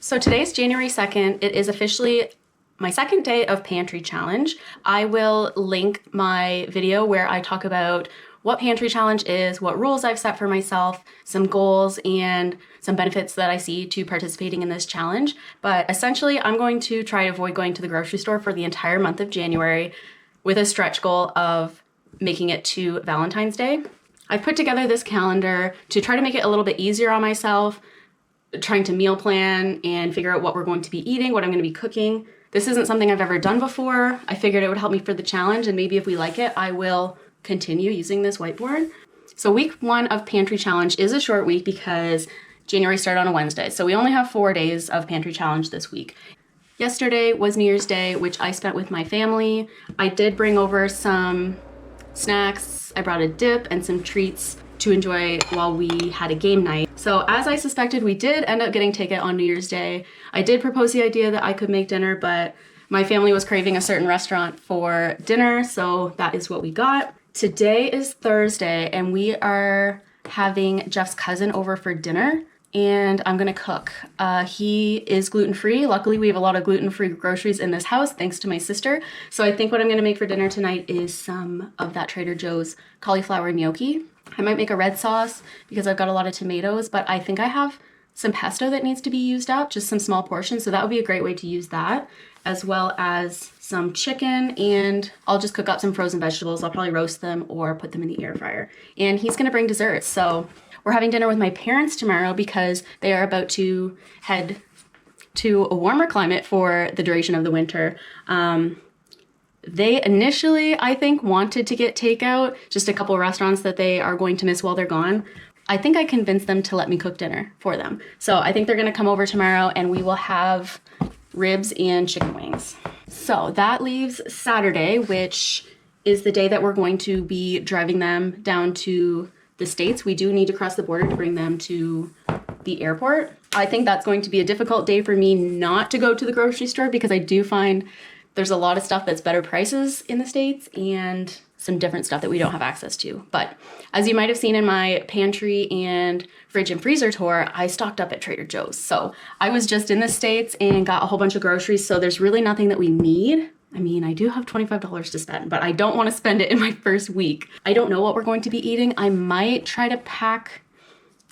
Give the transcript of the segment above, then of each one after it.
So today's January 2nd. It is officially my second day of Pantry Challenge. I will link my video where I talk about what Pantry Challenge is, what rules I've set for myself, some goals, and some benefits that I see to participating in this challenge. But essentially, I'm going to try to avoid going to the grocery store for the entire month of January with a stretch goal of making it to Valentine's Day. I put together this calendar to try to make it a little bit easier on myself, trying to meal plan and figure out what we're going to be eating, what I'm going to be cooking. This isn't something I've ever done before. I figured it would help me for the challenge, and maybe if we like it, I will continue using this whiteboard. So week 1 of Pantry Challenge is a short week because January started on a Wednesday. So we only have 4 days of Pantry Challenge this week. Yesterday was New Year's Day, which I spent with my family. I did bring over some snacks. I brought a dip and some treats to enjoy while we had a game night. So as I suspected, we did end up getting takeout on New Year's Day. I did propose the idea that I could make dinner, but my family was craving a certain restaurant for dinner, so that is what we got. Today is Thursday, and we are having Jeff's cousin over for dinner, and I'm gonna cook. He is gluten-free. Luckily, we have a lot of gluten-free groceries in this house, thanks to my sister. So I think what I'm gonna make for dinner tonight is some of that Trader Joe's cauliflower gnocchi. I might make a red sauce because I've got a lot of tomatoes, but I think I have some pesto that needs to be used up, just some small portions. So that would be a great way to use that, as well as some chicken, and I'll just cook up some frozen vegetables. I'll probably roast them or put them in the air fryer. And he's gonna bring desserts. So we're having dinner with my parents tomorrow because they are about to head to a warmer climate for the duration of the winter. They initially, I think, wanted to get takeout, just a couple restaurants that they are going to miss while they're gone. I think I convinced them to let me cook dinner for them. So I think they're gonna come over tomorrow and we will have ribs and chicken wings. So that leaves Saturday, which is the day that we're going to be driving them down to the States. We do need to cross the border to bring them to the airport. I think that's going to be a difficult day for me not to go to the grocery store because I do find there's a lot of stuff that's better prices in the States and some different stuff that we don't have access to. But as you might have seen in my pantry and fridge and freezer tour, I stocked up at Trader Joe's. So I was just in the States and got a whole bunch of groceries. So there's really nothing that we need. I mean, I do have $25 to spend, but I don't want to spend it in my first week. I don't know what we're going to be eating. I might try to pack,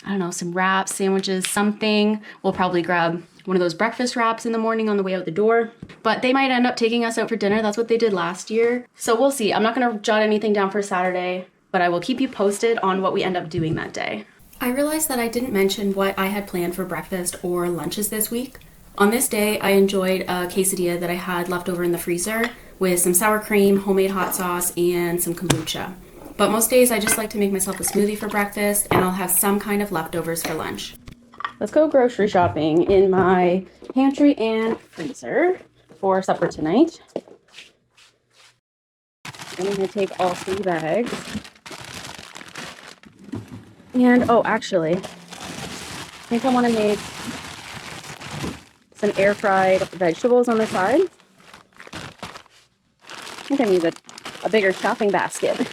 I don't know, some wraps, sandwiches, something. We'll probably grab one of those breakfast wraps in the morning on the way out the door. But they might end up taking us out for dinner. That's what they did last year. So we'll see. I'm not gonna jot anything down for Saturday, but I will keep you posted on what we end up doing that day. I realized that I didn't mention what I had planned for breakfast or lunches this week. On this day, I enjoyed a quesadilla that I had left over in the freezer with some sour cream, homemade hot sauce, and some kombucha. But most days I just like to make myself a smoothie for breakfast, and I'll have some kind of leftovers for lunch. Let's go grocery shopping in my pantry and freezer for supper tonight. I'm gonna take all 3 bags. And, oh, actually, I think I wanna make some air fried vegetables on the side. I think I need a bigger shopping basket.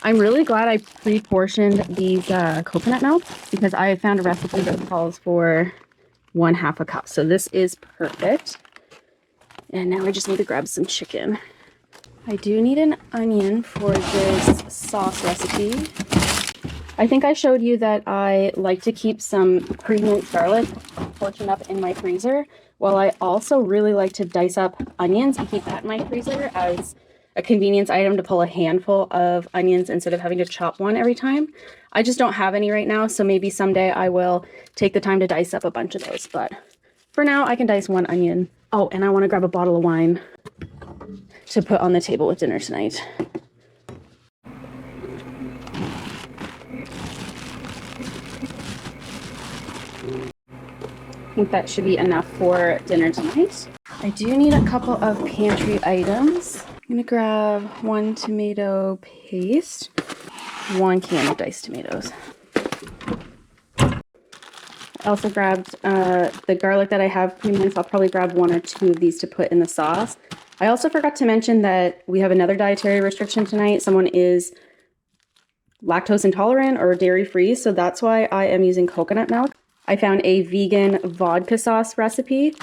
I'm really glad I pre-portioned these coconut milks because I found a recipe that calls for 1/2 cup. So this is perfect. And now I just need to grab some chicken. I do need an onion for this sauce recipe. I think I showed you that I like to keep some pre-minced garlic portioned up in my freezer. Well, I also really like to dice up onions and keep that in my freezer as a convenience item to pull a handful of onions instead of having to chop one every time. I just don't have any right now, so maybe someday I will take the time to dice up a bunch of those, but for now I can dice 1 onion. Oh, and I want to grab a bottle of wine to put on the table with dinner tonight. I think that should be enough for dinner tonight. I do need a couple of pantry items. I'm gonna grab 1 tomato paste, 1 can of diced tomatoes. I also grabbed the garlic that I have pre-minced. I'll probably grab 1 or 2 of these to put in the sauce. I also forgot to mention that we have another dietary restriction tonight. Someone is lactose intolerant or dairy free, so that's why I am using coconut milk. I found a vegan vodka sauce recipe.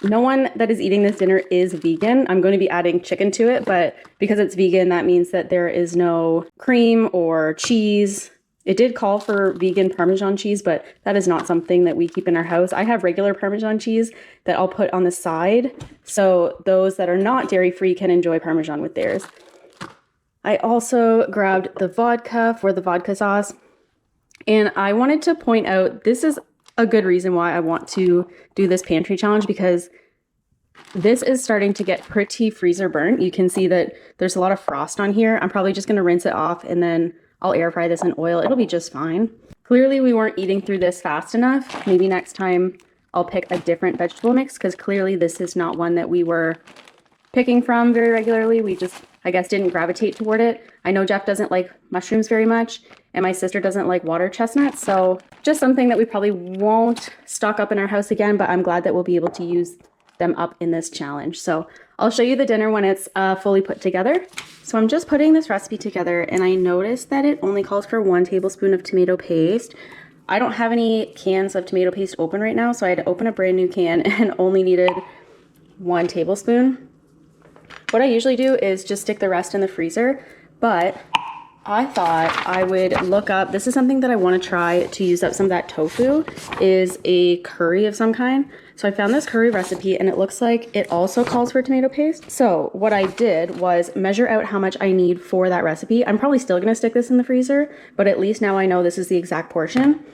No one that is eating this dinner is vegan. I'm going to be adding chicken to it, but because it's vegan, that means that there is no cream or cheese. It did call for vegan Parmesan cheese, but that is not something that we keep in our house. I have regular Parmesan cheese that I'll put on the side, so those that are not dairy-free can enjoy Parmesan with theirs. I also grabbed the vodka for the vodka sauce, and I wanted to point out this is a good reason why I want to do this pantry challenge, because this is starting to get pretty freezer burnt. You can see that there's a lot of frost on here. I'm probably just going to rinse it off and then I'll air fry this in oil. It'll be just fine. Clearly we weren't eating through this fast enough. Maybe next time I'll pick a different vegetable mix, because clearly this is not one that we were picking from very regularly. We just, I guess, didn't gravitate toward it. I know Jeff doesn't like mushrooms very much, and my sister doesn't like water chestnuts, so just something that we probably won't stock up in our house again, but I'm glad that we'll be able to use them up in this challenge. So I'll show you the dinner when it's fully put together. So I'm just putting this recipe together, and I noticed that it only calls for 1 tablespoon of tomato paste. I don't have any cans of tomato paste open right now, so I had to open a brand new can and only needed 1 tablespoon. What I usually do is just stick the rest in the freezer, but I thought I would look up, this is something that I want to try to use up some of that tofu, is a curry of some kind. So I found this curry recipe, and it looks like it also calls for tomato paste. So what I did was measure out how much I need for that recipe. I'm probably still going to stick this in the freezer, but at least now I know this is the exact portion.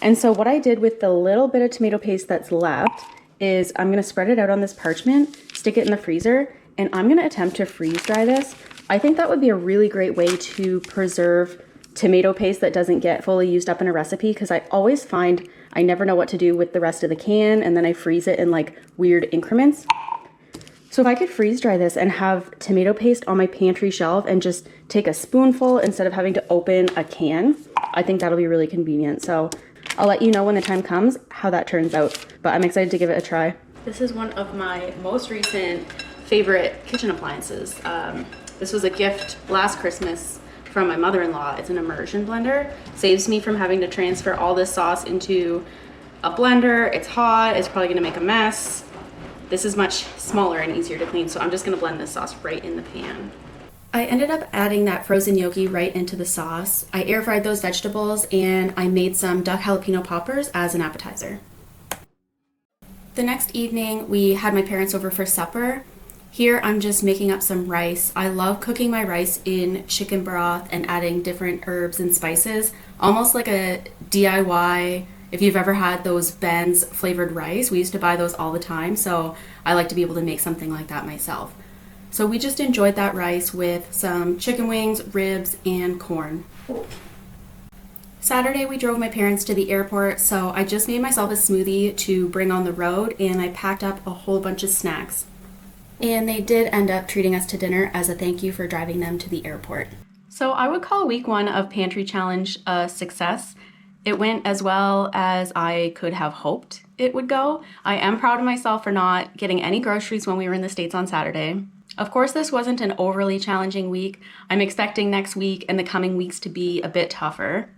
And so what I did with the little bit of tomato paste that's left is I'm going to spread it out on this parchment, stick it in the freezer, and I'm going to attempt to freeze dry this. I think that would be a really great way to preserve tomato paste that doesn't get fully used up in a recipe, because I always find I never know what to do with the rest of the can, and then I freeze it in like weird increments. So if I could freeze dry this and have tomato paste on my pantry shelf and just take a spoonful instead of having to open a can, I think that'll be really convenient. So I'll let you know when the time comes how that turns out, but I'm excited to give it a try. This is one of my most recent favorite kitchen appliances. This was a gift last Christmas from my mother-in-law. It's an immersion blender. Saves me from having to transfer all this sauce into a blender. It's hot, it's probably gonna make a mess. This is much smaller and easier to clean, so I'm just gonna blend this sauce right in the pan. I ended up adding that frozen gnocchi right into the sauce. I air fried those vegetables, and I made some duck jalapeno poppers as an appetizer. The next evening, we had my parents over for supper. Here I'm just making up some rice. I love cooking my rice in chicken broth and adding different herbs and spices, almost like a DIY. If you've ever had those Ben's flavored rice, we used to buy those all the time, so I like to be able to make something like that myself. So we just enjoyed that rice with some chicken wings, ribs, and corn. Saturday we drove my parents to the airport, so I just made myself a smoothie to bring on the road, and I packed up a whole bunch of snacks. And they did end up treating us to dinner as a thank you for driving them to the airport. So I would call week 1 of Pantry Challenge a success. It went as well as I could have hoped it would go. I am proud of myself for not getting any groceries when we were in the States on Saturday. Of course, this wasn't an overly challenging week. I'm expecting next week and the coming weeks to be a bit tougher.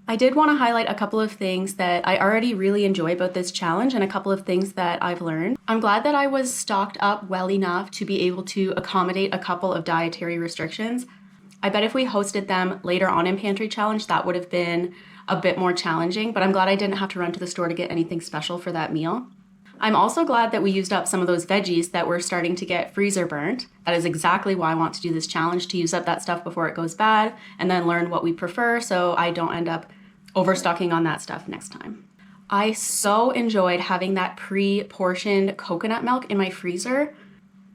I did want to highlight a couple of things that I already really enjoy about this challenge and a couple of things that I've learned. I'm glad that I was stocked up well enough to be able to accommodate a couple of dietary restrictions. I bet if we hosted them later on in Pantry Challenge, that would have been a bit more challenging, but I'm glad I didn't have to run to the store to get anything special for that meal. I'm also glad that we used up some of those veggies that were starting to get freezer burnt. That is exactly why I want to do this challenge, to use up that stuff before it goes bad and then learn what we prefer so I don't end up overstocking on that stuff next time. I so enjoyed having that pre-portioned coconut milk in my freezer.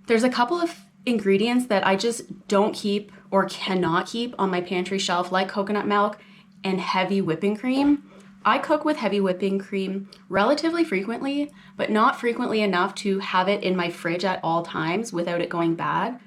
There's a couple of ingredients that I just don't keep or cannot keep on my pantry shelf, like coconut milk and heavy whipping cream. I cook with heavy whipping cream relatively frequently, but not frequently enough to have it in my fridge at all times without it going bad.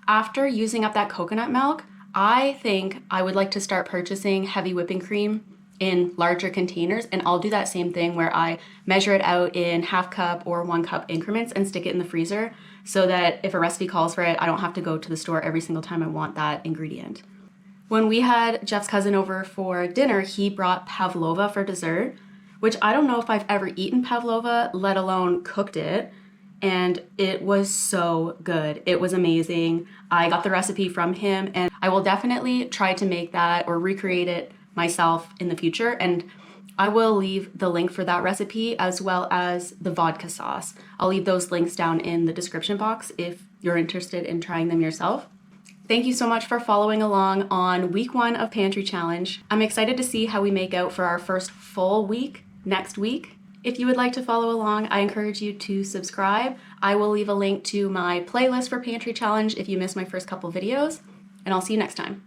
After using up that coconut milk, I think I would like to start purchasing heavy whipping cream in larger containers, and I'll do that same thing where I measure it out in 1/2 cup or 1 cup increments and stick it in the freezer so that if a recipe calls for it, I don't have to go to the store every single time I want that ingredient. When we had Jeff's cousin over for dinner, he brought pavlova for dessert, which I don't know if I've ever eaten pavlova, let alone cooked it. And it was so good. It was amazing. I got the recipe from him, and I will definitely try to make that or recreate it myself in the future. And I will leave the link for that recipe as well as the vodka sauce. I'll leave those links down in the description box if you're interested in trying them yourself. Thank you so much for following along on week 1 of Pantry Challenge. I'm excited to see how we make out for our first full week next week. If you would like to follow along, I encourage you to subscribe. I will leave a link to my playlist for Pantry Challenge if you missed my first couple videos, and I'll see you next time.